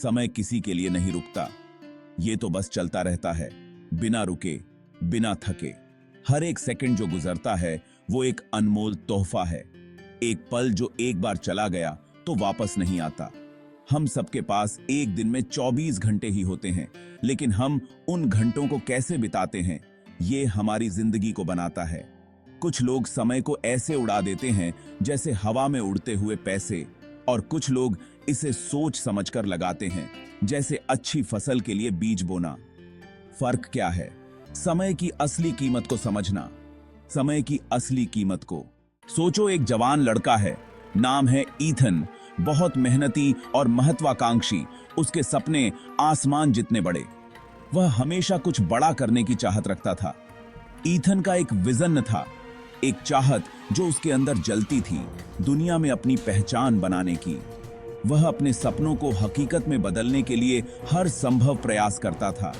समय किसी के लिए नहीं रुकता। ये तो बस चलता रहता है, बिना रुके, बिना थके। हर एक सेकंड जो गुजरता है वो एक अनमोल तोहफा है। एक पल जो एक बार चला गया तो वापस नहीं आता। हम सबके पास एक दिन में 24 घंटे ही होते हैं, लेकिन हम उन घंटों को कैसे बिताते हैं, ये हमारी जिंदगी को बनाता है। कुछ लोग समय को ऐसे उड़ा देते हैं जैसे हवा में उड़ते हुए पैसे, और कुछ लोग इसे सोच समझकर लगाते हैं जैसे अच्छी फसल के लिए बीज बोना। फर्क क्या है? समय की असली कीमत को समझना। समय की असली कीमत को सोचो। एक जवान लड़का है, नाम है ईथन। बहुत मेहनती और महत्वाकांक्षी। उसके सपने आसमान जितने बड़े। वह हमेशा कुछ बड़ा करने की चाहत रखता था। ईथन का एक विजन था, एक चाहत जो उसके अंदर जलती थी, दुनिया में अपनी पहचान बनाने की। वह अपने सपनों को हकीकत में बदलने के लिए हर संभव प्रयास करता था,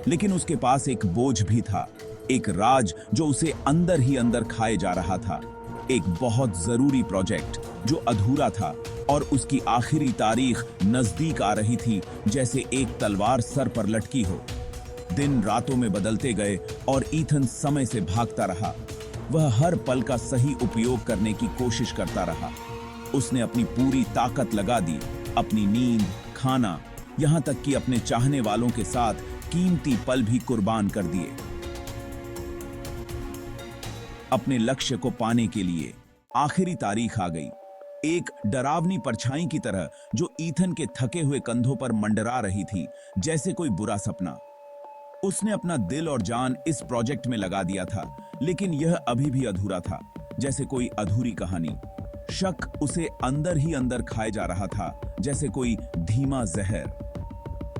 लेकिन उसके पास एक बोझ भी था, एक राज जो उसे अंदर ही अंदर खाए जा रहा था। एक बहुत जरूरी प्रोजेक्ट जो अधूरा था और उसकी आखिरी तारीख नजदीक आ रही थी, जैसे एक तलवार सर पर लटकी हो। दिन रातों में बदलते गए और ईथन समय से भागता रहा। वह हर पल का सही उपयोग करने की कोशिश करता रहा। उसने अपनी पूरी ताकत लगा दी, अपनी नींद, खाना, यहां तक कि अपने चाहने वालों के साथ कीमती पल भी कुर्बान कर दिए। अपने लक्ष्य को पाने के लिए आखिरी तारीख आ गई, एक डरावनी परछाई की तरह जो ईथन के थके हुए कंधों पर मंडरा रही थी, जैसे कोई बुरा सपना। उसने अपना दिल और जान इस प्रोजेक्ट में लगा दिया था, लेकिन यह अभी भी अधूरा था, जैसे कोई अधूरी कहानी। शक उसे अंदर ही अंदर खाए जा रहा था, जैसे कोई धीमा जहर।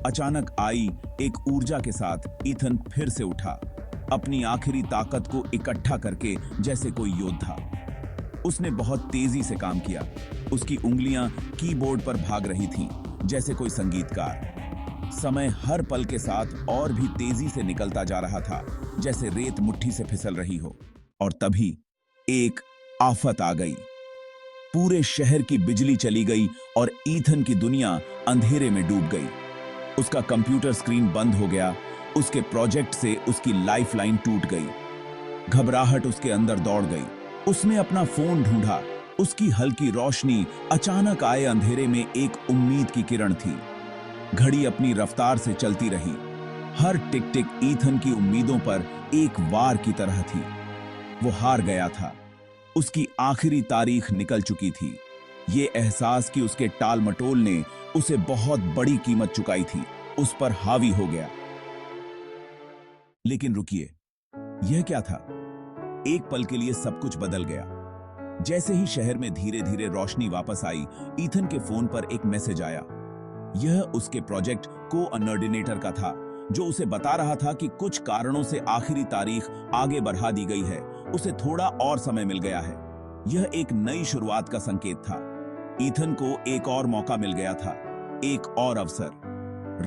अचानक आई एक ऊर्जा के साथ ईथन फिर से उठा, अपनी आखिरी ताकत को इकट्ठा करके, जैसे कोई योद्धा। उसने बहुत तेजी से काम किया। उसकी उंगलियां कीबोर्ड पर भाग रही थीं, जैसे कोई संगीतकार। समय हर पल के साथ और भी तेजी से निकलता जा रहा था, जैसे रेत मुट्ठी से फिसल रही हो। और तभी एक आफत आ गई। पूरे शहर की बिजली चली गई और ईथन की दुनिया अंधेरे में डूब गई। उसका कंप्यूटर स्क्रीन बंद हो गया। उसके प्रोजेक्ट से उसकी लाइफलाइन टूट गई। घबराहट उसके अंदर दौड़ गई। उसने अपना फोन ढूंढा। उसकी हल्की रोशनी अचानक आए अंधेरे में एक उम्मीद की किरण थी। घड़ी अपनी रफ्तार से चलती रही। हर टिक टिक ईथन की उम्मीदों पर एक वार की तरह थी। वो हार गया था। उसकी आखिरी तारीख निकल चुकी थी। ये एहसास कि उसके टाल मटोल ने उसे बहुत बड़ी कीमत चुकाई थी, उस पर हावी हो गया। लेकिन रुकिए, यह क्या था? एक पल के लिए सब कुछ बदल गया। जैसे ही शहर में धीरे धीरे रोशनी वापस आई, ईथन के फोन पर एक मैसेज आया। यह उसके प्रोजेक्ट कोऑर्डिनेटर का था, जो उसे बता रहा था कि कुछ कारणों से आखिरी तारीख आगे बढ़ा दी गई है। उसे थोड़ा और समय मिल गया है। यह एक नई शुरुआत का संकेत था। ईथन को एक और मौका मिल गया था, एक और अवसर।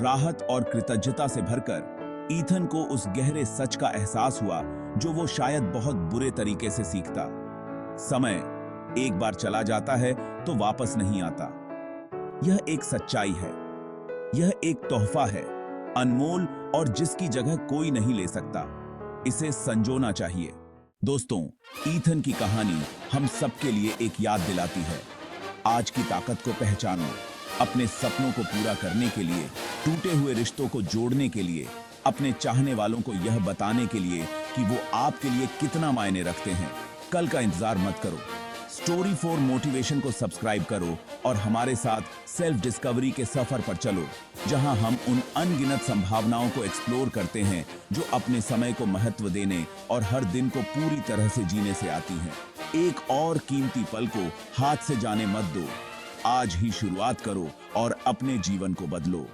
राहत और कृतज्ञता से भरकर ईथन को उस गहरे सच का एहसास हुआ जो वो शायद बहुत बुरे तरीके से सीखता। समय एक बार चला जाता है तो वापस नहीं आता। यह एक सच्चाई है। यह एक तोहफा है, अनमोल, और जिसकी जगह कोई नहीं ले सकता। इसे संजोना चाहिए। दोस्तों, ईथन की कहानी हम सबके लिए एक याद दिलाती है। आज की ताकत को पहचानो। अपने सपनों को पूरा करने के लिए, टूटे हुए रिश्तों को जोड़ने के लिए, अपने चाहने वालों को यह बताने के लिए कि वो आपके लिए कितना मायने रखते हैं। कल का इंतजार मत करो। स्टोरी फॉर मोटिवेशन को सब्सक्राइब करो और हमारे साथ सेल्फ डिस्कवरी के सफर पर चलो, जहां हम उन अनगिनत संभावनाओं को एक्सप्लोर करते हैं जो अपने समय को महत्व देने और हर दिन को पूरी तरह से जीने से आती हैं। एक और कीमती पल को हाथ से जाने मत दो। आज ही शुरुआत करो और अपने जीवन को बदलो।